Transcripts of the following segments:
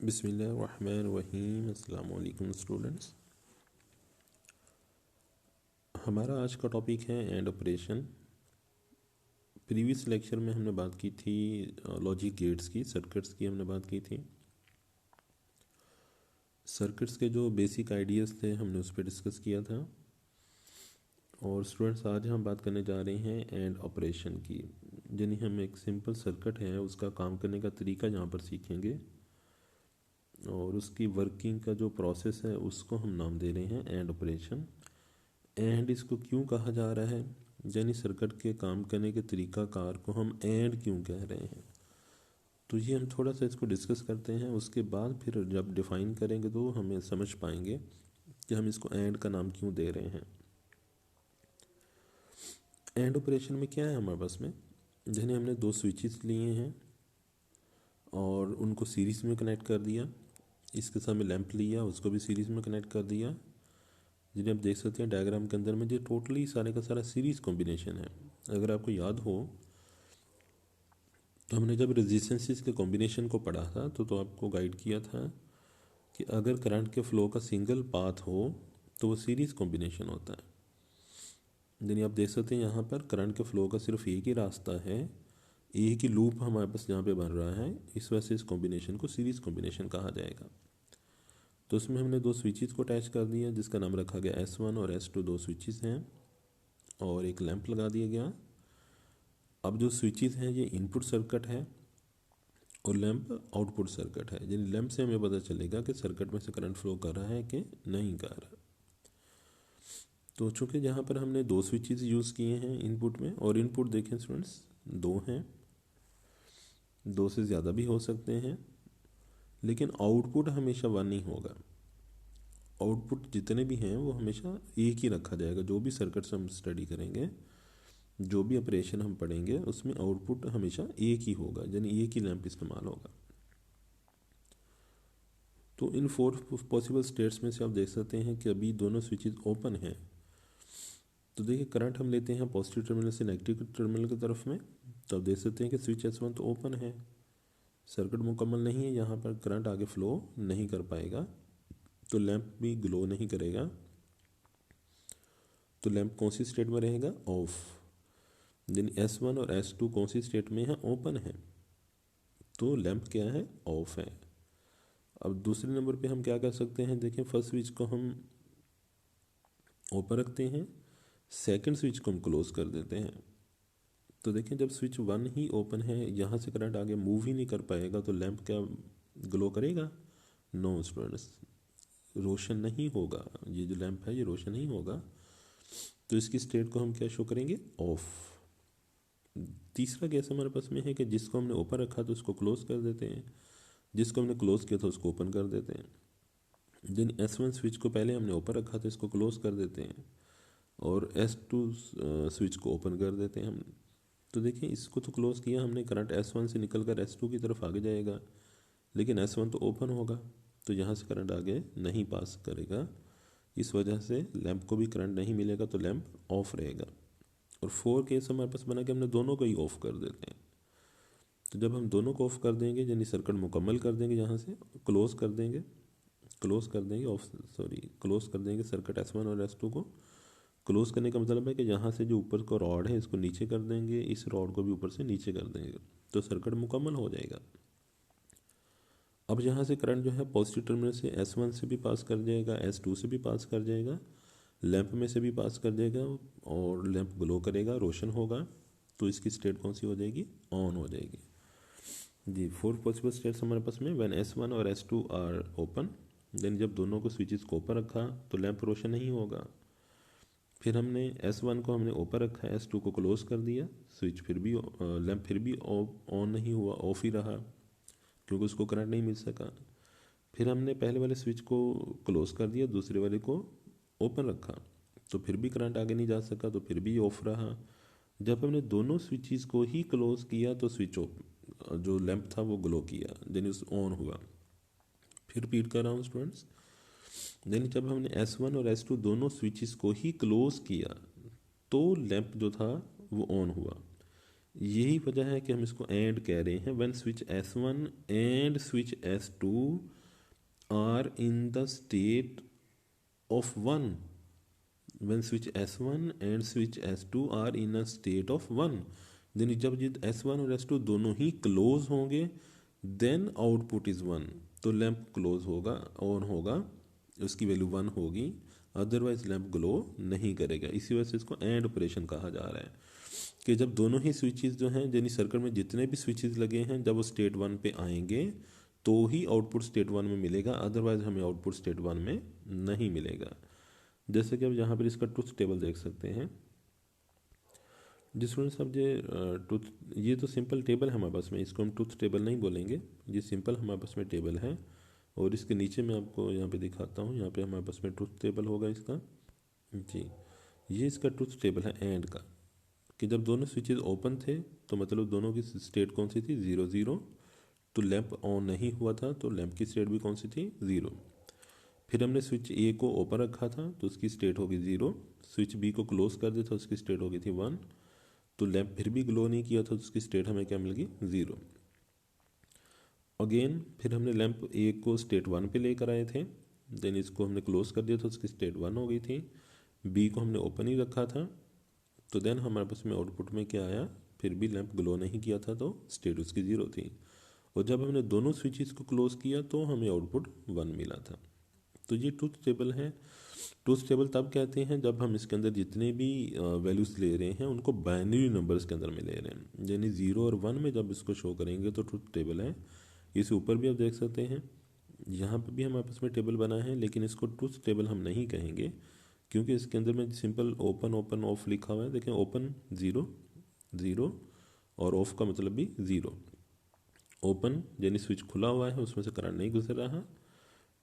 बिस्मिल्लाहिर्रहमानिर्रहीम। अस्सलाम वालेकुम स्टूडेंट्स। हमारा आज का टॉपिक है एंड ऑपरेशन। प्रीवियस लेक्चर में हमने बात की थी लॉजिक गेट्स की, सर्किट्स की हमने बात की थी। सर्किट्स के जो बेसिक आइडियाज़ थे हमने उस पर डिस्कस किया था। और स्टूडेंट्स आज हम बात करने जा रहे हैं एंड ऑपरेशन की, यानी हम एक सिंपल सर्किट है उसका काम करने का तरीका यहाँ पर सीखेंगे और उसकी वर्किंग का जो प्रोसेस है उसको हम नाम दे रहे हैं एंड ऑपरेशन। एंड इसको क्यों कहा जा रहा है, यानी सर्किट के काम करने के तरीकाकार को हम एंड क्यों कह रहे हैं, तो ये हम थोड़ा सा इसको डिस्कस करते हैं। उसके बाद फिर जब डिफ़ाइन करेंगे तो हमें समझ पाएंगे कि हम इसको एंड का नाम क्यों दे रहे हैं। एंड ऑपरेशन में क्या है हमारे पास में, यानी हमने दो स्विचेस लिए हैं और उनको सीरीज़ में कनेक्ट कर दिया। इसके साथ में लैंप लिया, उसको भी सीरीज़ में कनेक्ट कर दिया। जिन्हें आप देख सकते हैं डायग्राम के अंदर में, जो टोटली सारे का सारा सीरीज़ कॉम्बिनेशन है। अगर आपको याद हो तो हमने जब रेजिस्टेंसेस के कॉम्बिनेशन को पढ़ा था तो आपको गाइड किया था कि अगर करंट के फ्लो का सिंगल पाथ हो तो वो सीरीज़ कॉम्बिनेशन होता है। यानी आप देख सकते हैं यहाँ पर करंट के फ्लो का सिर्फ एक ही रास्ता है, एक ही लूप हमारे पास यहाँ पे बन रहा है, इस वजह से इस कॉम्बिनेशन को सीरीज़ कॉम्बिनेशन कहा जाएगा। तो उसमें हमने दो स्विचेस को अटैच कर दिया जिसका नाम रखा गया S1 और S2, दो स्विचेस हैं और एक लैंप लगा दिया गया। अब जो स्विचेस हैं ये इनपुट सर्किट है और लैंप आउटपुट सर्किट है, यानी लैंप से हमें पता चलेगा कि सर्किट में से करंट फ्लो कर रहा है कि नहीं कर रहा। तो चूँकि यहाँ पर हमने दो स्विचेस यूज़ किए हैं इनपुट में, और इनपुट देखें स्टूडेंट्स दो हैं, दो से ज़्यादा भी हो सकते हैं, लेकिन आउटपुट हमेशा वन ही होगा। आउटपुट जितने भी हैं वो हमेशा एक ही रखा जाएगा। जो भी सर्किट्स हम स्टडी करेंगे, जो भी ऑपरेशन हम पढ़ेंगे, उसमें आउटपुट हमेशा एक ही होगा, यानी एक ही लैंप इस्तेमाल होगा। तो इन फोर पॉसिबल स्टेट्स में से आप देख सकते हैं कि अभी दोनों स्विचेस ओपन हैं। तो देखिए करंट हम लेते हैं पॉजिटिव टर्मिनल से नेगेटिव टर्मिनल की तरफ में, तो आप देख सकते हैं कि स्विच S1 तो ओपन है, सर्किट मुकम्मल नहीं है, यहाँ पर करंट आगे फ्लो नहीं कर पाएगा, तो लैंप भी ग्लो नहीं करेगा। तो लैंप कौन सी स्टेट में रहेगा, ऑफ। यानी S1 और S2 कौन सी स्टेट में है, ओपन है, तो लैंप क्या है, ऑफ है। अब दूसरे नंबर पे हम क्या कर सकते हैं, देखें फर्स्ट स्विच को हम ओपन रखते हैं, सेकंड स्विच को हम क्लोज कर देते हैं। तो देखें जब स्विच वन ही ओपन है, यहाँ से करंट आगे मूव ही नहीं कर पाएगा, तो लैंप क्या ग्लो करेगा, नो स्टूडेंट्स, रोशन नहीं होगा। ये जो लैंप है ये रोशन नहीं होगा, तो इसकी स्टेट को हम क्या शो करेंगे, ऑफ। तीसरा केस हमारे पास में है कि जिसको हमने ओपन रखा तो उसको क्लोज कर देते हैं, जिसको हमने क्लोज किया था उसको ओपन कर देते हैं। जिन S1 स्विच को पहले हमने ओपन रखा था इसको क्लोज कर देते हैं, और S2 स्विच को ओपन कर देते हैं हम। तो देखिए इसको तो क्लोज किया हमने, करंट S1 से निकल कर S2 की तरफ आगे जाएगा, लेकिन S1 तो ओपन होगा, तो यहाँ से करंट आगे नहीं पास करेगा, इस वजह से लैंप को भी करंट नहीं मिलेगा, तो लैंप ऑफ रहेगा। और फोर केस हमारे पास बना कि हमने दोनों को ही ऑफ कर देते हैं। तो जब हम दोनों को ऑफ कर देंगे यानी सर्किट मुकम्मल कर देंगे, यहाँ से क्लोज कर देंगे, ऑफ सॉरी क्लोज कर देंगे सर्किट S1 और S2 को। क्लोज करने का मतलब है कि यहाँ से जो ऊपर का रॉड है इसको नीचे कर देंगे, इस रॉड को भी ऊपर से नीचे कर देंगे, तो सर्किट मुकम्मल हो जाएगा। अब यहाँ से करंट जो है पॉजिटिव टर्मिनल से S1 से भी पास कर जाएगा, S2 से भी पास कर जाएगा, लैंप में से भी पास कर जाएगा, और लैंप ग्लो करेगा, रोशन होगा। तो इसकी स्टेट कौन सी हो जाएगी, ऑन हो जाएगी। जी, फोर पॉसिबल स्टेट्स हमारे पास में, व्हेन S1 और S2 आर ओपन, देन जब दोनों को स्विचेस को ओपन रखा तो लैंप रोशन नहीं होगा। फिर हमने S1 को हमने ओपन रखा, S2 को क्लोज कर दिया, स्विच फिर भी लैंप फिर भी ऑन नहीं हुआ, ऑफ ही रहा, क्योंकि उसको करंट नहीं मिल सका। फिर हमने पहले वाले स्विच को क्लोज कर दिया, दूसरे वाले को ओपन रखा, तो फिर भी करंट आगे नहीं जा सका, तो फिर भी ऑफ रहा। जब हमने दोनों स्विचेस को ही क्लोज किया तो स्विच जो लैंप था वो ग्लो किया, यानी ऑन हुआ। फिर रिपीट कर रहा हूँ स्टूडेंट्स, यानी जब हमने S1 और S2 दोनों स्विचेस को ही क्लोज किया तो लैंप जो था वो ऑन हुआ। यही वजह है कि हम इसको एंड कह रहे हैं। When switch S1 and switch S2 are in the state of 1, when switch S1 and switch S2 are in a state of 1, then जब ये S1 और S2 दोनों ही क्लोज होंगे then आउटपुट इज 1, तो लैंप क्लोज होगा, on होगा, उसकी value 1 होगी, अदरवाइज लैंप ग्लो नहीं करेगा। इसी वजह से इसको एंड ऑपरेशन कहा जा रहा है कि जब दोनों ही स्विचेस जो हैं यानी सर्किट में जितने भी स्विचेस लगे हैं जब वो स्टेट 1 पे आएंगे तो ही आउटपुट स्टेट 1 में मिलेगा, अदरवाइज हमें आउटपुट स्टेट 1 में नहीं मिलेगा। जैसे कि अब यहाँ पर इसका ट्रुथ टेबल देख सकते हैं। जिस सब ये ट्रुथ, ये तो सिंपल टेबल है हमारे पास में, इसको हम ट्रुथ टेबल नहीं बोलेंगे, ये सिंपल हमारे पास में टेबल है। और इसके नीचे मैं आपको यहाँ पे दिखाता हूँ, यहाँ पे हमारे पास में ट्रुथ टेबल होगा इसका जी। ये इसका ट्रुथ टेबल है एंड का, कि जब दोनों स्विचेस ओपन थे तो मतलब दोनों की स्टेट कौन सी थी, 0 0, तो लैंप ऑन नहीं हुआ था तो लैंप की स्टेट भी कौन सी थी, 0। फिर हमने स्विच ए को ओपन रखा था तो उसकी स्टेट होगी 0, स्विच बी को क्लोज कर दिया था उसकी स्टेट होगी थी 1, तो लैंप फिर भी ग्लो नहीं किया था तो उसकी स्टेट हमें क्या मिल गई, 0। अगेन फिर हमने लैंप ए को स्टेट 1 पे लेकर आए थे, देन इसको हमने क्लोज कर दिया था उसकी स्टेट 1 हो गई थी, बी को हमने ओपन ही रखा था, तो देन हमारे पास में आउटपुट में क्या आया, फिर भी लैंप ग्लो नहीं किया था तो स्टेट उसकी 0 थी। और जब हमने दोनों स्विचेस को क्लोज किया तो हमें आउटपुट 1 मिला था। तो ये ट्रूथ टेबल है। ट्रूथ टेबल तब कहते हैं जब हम इसके अंदर जितने भी वैल्यूज़ ले रहे हैं उनको बाइनरी नंबर्स के अंदर में ले रहे हैं, यानी 0 और 1 में जब इसको शो करेंगे तो ट्रूथ टेबल है। इस ऊपर भी आप देख सकते हैं, यहाँ पे भी हमारे पास में टेबल बना है, लेकिन इसको ट्रूथ टेबल हम नहीं कहेंगे क्योंकि इसके अंदर में सिंपल ओपन ओपन ऑफ लिखा हुआ है। देखें, ओपन 0 0 और ऑफ का मतलब भी 0। ओपन यानी स्विच खुला हुआ है, उसमें से करंट नहीं गुजर रहा,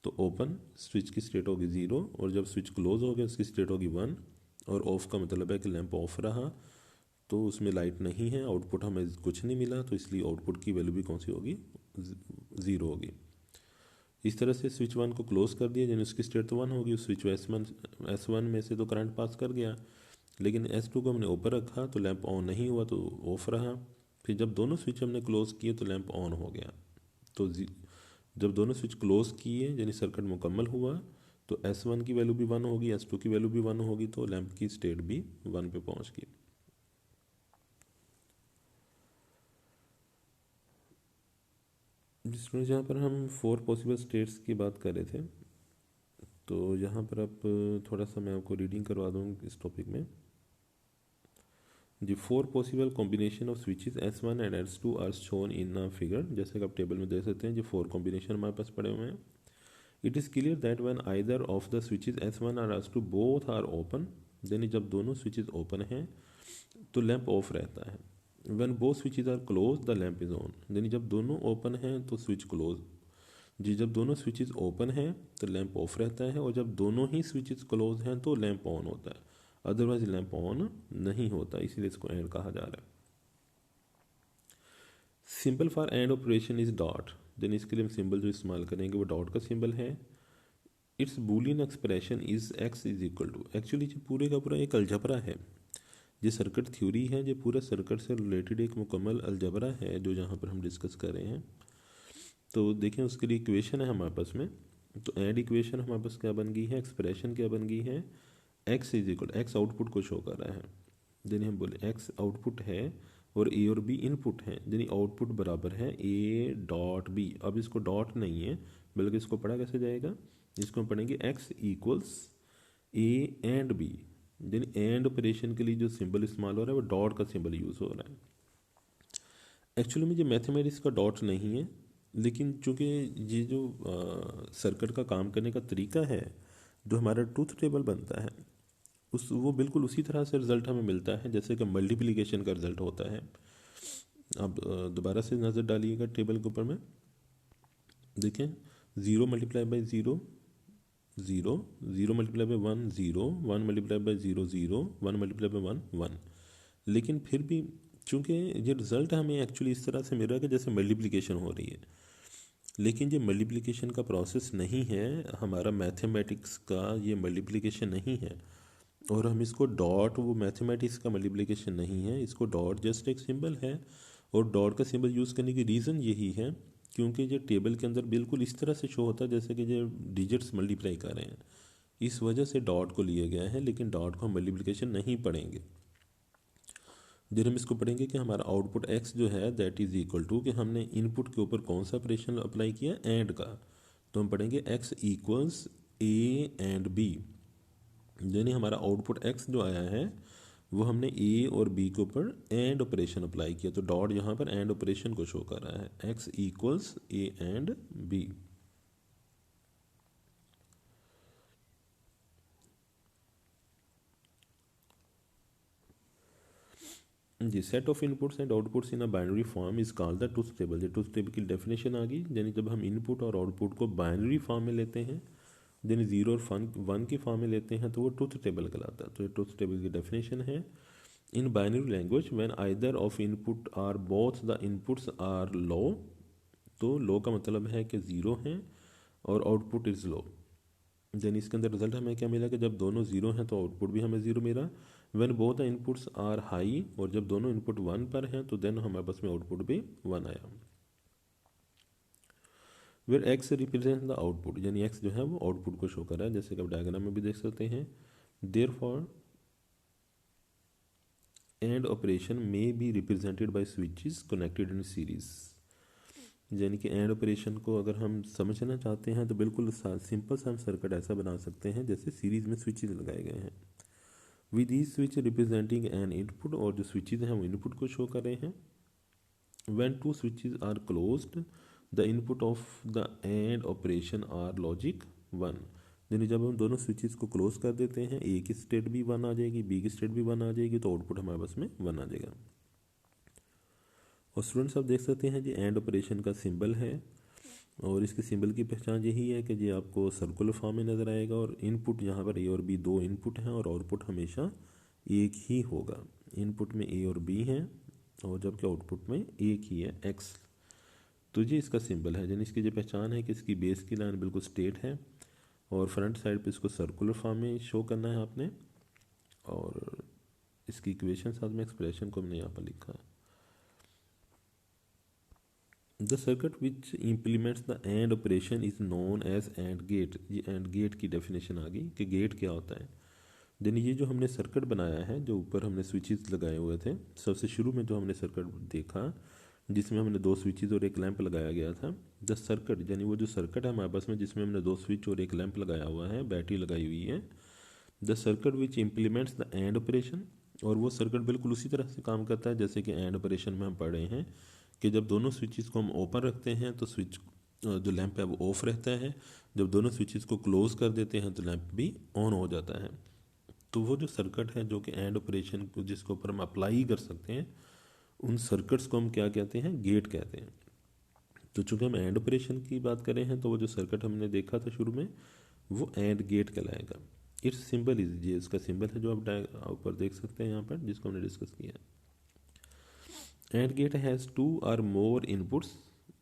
तो ओपन स्विच की स्टेट होगी 0, और जब स्विच क्लोज हो गया उसकी स्टेट होगी 1, और ऑफ का मतलब है कि लैंप ऑफ रहा तो उसमें लाइट नहीं है, आउटपुट हमें कुछ नहीं मिला, तो इसलिए आउटपुट की वैल्यू भी कौन सी होगी, 0 होगी। इस तरह से स्विच 1 को क्लोज कर दिया यानी उसकी स्टेट तो 1 होगी, उस स्विच S1 में से तो करंट पास कर गया, लेकिन S2 को हमने ऊपर रखा तो लैंप ऑन नहीं हुआ तो ऑफ रहा। फिर जब दोनों स्विच हमने क्लोज किए तो लैंप ऑन हो गया। तो जब दोनों स्विच क्लोज किए यानी सर्किट मुकम्मल हुआ तो S1 की वैल्यू भी 1 होगी, S2 की वैल्यू भी 1 होगी, तो लैंप की स्टेट भी 1 पे पहुंच गई। जिसमें जहाँ पर हम 4 पॉसिबल स्टेट्स की बात कर रहे थे, तो यहाँ पर आप थोड़ा सा मैं आपको रीडिंग करवा दूँ इस टॉपिक में। The 4 possible combination of switches S1 and S2 are shown in a figure. जैसे कि आप टेबल में देख सकते हैं जो 4 कॉम्बिनेशन हमारे पास पड़े हुए हैं। It is clear that when either of the switches S1 और S2 बोथ आर ओपन, यानी जब दोनों स्विचेस ओपन हैं तो लैंप ऑफ रहता है। When both switches are close the lamp is on, यानी जब दोनों ओपन हैं तो स्विच क्लोज जी, जब दोनों स्विचेस ओपन हैं तो लैंप ऑफ रहता है, और जब दोनों ही स्विचेस क्लोज हैं तो लैंप ऑन होता है, अदरवाइज लैंप ऑन नहीं होता, इसीलिए इसको एंड कहा जा रहा है। Simple for and operation is dot, then इसके लिए हम सिंबल जो इस्तेमाल करेंगे वो डॉट का सिंबल है। It's Boolean expression is x is equal to, actually जो पूरे का पूरा एक अलजबरा है, ये सर्किट थ्योरी है, जो पूरा सर्किट से रिलेटेड एक मुकम्मल अलजबरा है जो यहाँ पर हम डिस्कस कर रहे हैं। तो देखें उसके लिए इक्वेशन है हमारे पास में, तो एंड इक्वेशन हमारे पास क्या बन गई है, एक्सप्रेशन क्या बन गई है, x is equal, x output को शो कर रहा है, यानी हम बोले x आउटपुट है और a और b इनपुट है, यानी आउटपुट बराबर है a डॉट b। अब इसको डॉट नहीं है बल्कि इसको पढ़ा कैसे जाएगा, इसको हम पढ़ेंगे x equals a and b, यानी एंड ऑपरेशन के लिए जो सिंबल इस्तेमाल हो रहा है वो डॉट का सिंबल यूज़ हो रहा है। एक्चुअली में ये मैथमेटिक्स का डॉट नहीं है, लेकिन चूँकि ये जो सर्किट का काम करने का तरीका है, जो हमारा ट्रूथ टेबल बनता है वो बिल्कुल उसी तरह से रिज़ल्ट हमें मिलता है जैसे कि मल्टीप्लिकेशन का रिज़ल्ट होता है। अब दोबारा से नज़र डालिएगा टेबल के ऊपर में, देखें 0 multiply by 0 0, 0 multiply by 1 0, 1 multiply by 0 0, 1 multiply by 1 1। लेकिन फिर भी चूँकि ये रिज़ल्ट हमें एक्चुअली इस तरह से मिल रहा है कि जैसे मल्टीप्लिकेशन हो रही है, लेकिन ये मल्टीप्लिकेशन का प्रोसेस नहीं है, हमारा मैथमेटिक्स का ये मल्टीप्लिकेशन नहीं है। और हम इसको डॉट, वो मैथमेटिक्स का मल्टीप्लिकेशन नहीं है, इसको डॉट जस्ट एक सिंबल है। और डॉट का सिंबल यूज़ करने की रीज़न यही है क्योंकि ये टेबल के अंदर बिल्कुल इस तरह से शो होता है जैसे कि ये डिजिट्स मल्टीप्लाई कर रहे हैं, इस वजह से डॉट को लिया गया है। लेकिन डॉट को हम मल्टीप्लिकेशन नहीं पढ़ेंगे। जब हम इसको पढ़ेंगे कि हमारा आउटपुट एक्स जो है दैट इज़ इक्वल टू कि हमने इनपुट के ऊपर कौन सा ऑपरेशन अप्लाई किया, एंड का, तो हम पढ़ेंगे X equals A and B. यानी हमारा आउटपुट एक्स जो आया है वो हमने ए और बी के ऊपर एंड ऑपरेशन अप्लाई किया, तो डॉट यहाँ पर एंड ऑपरेशन को शो कर रहा है, X equals A and B. जी, set of inputs and outputs in a binary form is called the truth table. ये ट्रूथ टेबल की डेफिनेशन आ गई, यानी जब हम इनपुट और आउटपुट को बाइनरी फॉर्म में लेते हैं, यानी 0 और 1 की फॉर्म में लेते हैं, तो वो ट्रूथ टेबल कहलाता है। तो ये ट्रूथ टेबल की डेफिनेशन है। In binary language when either of input or both the inputs are low, तो लो का मतलब है कि 0 है और आउटपुट इज़ लो, यानी इसके अंदर रिजल्ट हमें क्या मिला कि जब दोनों 0 हैं तो आउटपुट भी हमें 0 मिला। When both the inputs are high, और जब दोनों इनपुट 1 पर हैं तो देन हमारे पास में आउटपुट भी 1 आया। Where X represent the output, यानी एक्स जो है वो आउटपुट को शो कर रहा है, जैसे कि आप डायग्राम में भी देख सकते हैं। Therefore and operation may be represented by switches connected in series, यानी कि एंड ऑपरेशन को अगर हम समझना चाहते हैं तो बिल्कुल सिंपल सा हम सर्किट ऐसा बना सकते हैं जैसे सीरीज में स्विचेस लगाए गए हैं। With each switch representing N input, और जो स्विचेस हैं वो इनपुट को शो कर रहे हैं। When two switches are closed the input of the and operation are logic 1, यानी जब हम दोनों स्विचेस को क्लोज कर देते हैं, ए की स्टेट भी 1 आ जाएगी, बी की स्टेट भी 1 आ जाएगी, तो आउटपुट हमारे पास में 1 आ जाएगा। और स्टूडेंट्स आप देख सकते हैं जी एंड ऑपरेशन का सिंबल है, और इसके सिंबल की पहचान यही है कि ये आपको सर्कुलर फॉर्म में नज़र आएगा, और इनपुट यहाँ पर ए और बी 2 इनपुट हैं और आउटपुट हमेशा एक ही होगा। इनपुट में ए और बी हैं और जबकि आउटपुट में एक ही है, एक्स। तो ये इसका सिंबल है, यानी इसकी जो पहचान है कि इसकी बेस की लाइन बिल्कुल स्ट्रेट है और फ्रंट साइड पे इसको सर्कुलर फॉर्म में शो करना है आपने, और इसकी इक्वेशन साथ में एक्सप्रेशन को हमने यहाँ पर लिखा है। The circuit which implements the and operation is known as and gate. ये एंड गेट की डेफिनेशन आ गई कि गेट क्या होता है। यानी ये जो हमने सर्किट बनाया है, जो ऊपर हमने स्विचेस लगाए हुए थे, सबसे शुरू में जो हमने सर्किट देखा जिसमें हमने 2 स्विचेस और एक लैंप लगाया गया था, द सर्किट, यानी वो जो सर्किट है हमारे पास में जिसमें हमने 2 स्विच और एक लैंप लगाया हुआ है, बैटरी लगाई हुई है, the circuit which implements the and operation, और वो सर्किट बिल्कुल उसी तरह से काम करता है जैसे कि एंड ऑपरेशन में हम पढ़ रहे हैं कि जब दोनों स्विचेस को हम ओपन रखते हैं तो स्विच जो लैंप है वो ऑफ रहता है, जब दोनों स्विचेस को क्लोज कर देते हैं तो लैंप भी ऑन हो जाता है। तो वो जो सर्किट है जो कि एंड ऑपरेशन को जिसके ऊपर हम अप्लाई कर सकते हैं, उन सर्किट्स को हम क्या कहते हैं, गेट कहते हैं। तो चूंकि हम एंड ऑपरेशन की बात कर रहे हैं तो वो जो सर्किट हमने देखा था शुरू में वो एंड गेट कहलाएगा। इट्स सिंबल इज, ये इसका सिंबल है जो आप ऊपर देख सकते हैं यहाँ पर, जिसको हमने डिस्कस किया। एंड गेट हैज़ 2 और मोर इनपुट्स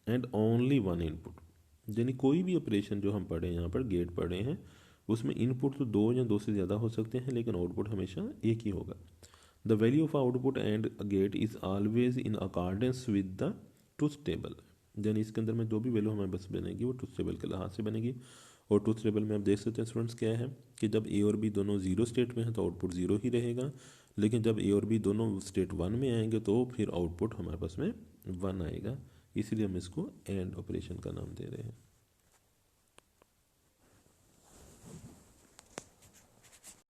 एंड ओनली 1 इनपुट, यानी कोई भी ऑपरेशन जो हम पढ़े हैं यहाँ पर गेट पढ़े हैं उसमें इनपुट तो 2 या 2 से ज़्यादा हो सकते हैं लेकिन आउटपुट हमेशा एक ही होगा। The value of output and gate is always in accordance with the truth table, यानी इसके अंदर में जो भी वैल्यू हमारे पास बनेगी वो ट्रूथ टेबल के लिहाज से बनेगी। और ट्रूथ टेबल में आप देख सकते हैं स्टूडेंट्स क्या है कि जब ए और बी दोनों 0 स्टेट में है तो आउटपुट 0 ही रहेगा, लेकिन जब ए और बी दोनों स्टेट 1 में आएंगे तो फिर आउटपुट हमारे पास में 1 आएगा, इसीलिए हम इसको एंड ऑपरेशन का नाम दे रहे हैं।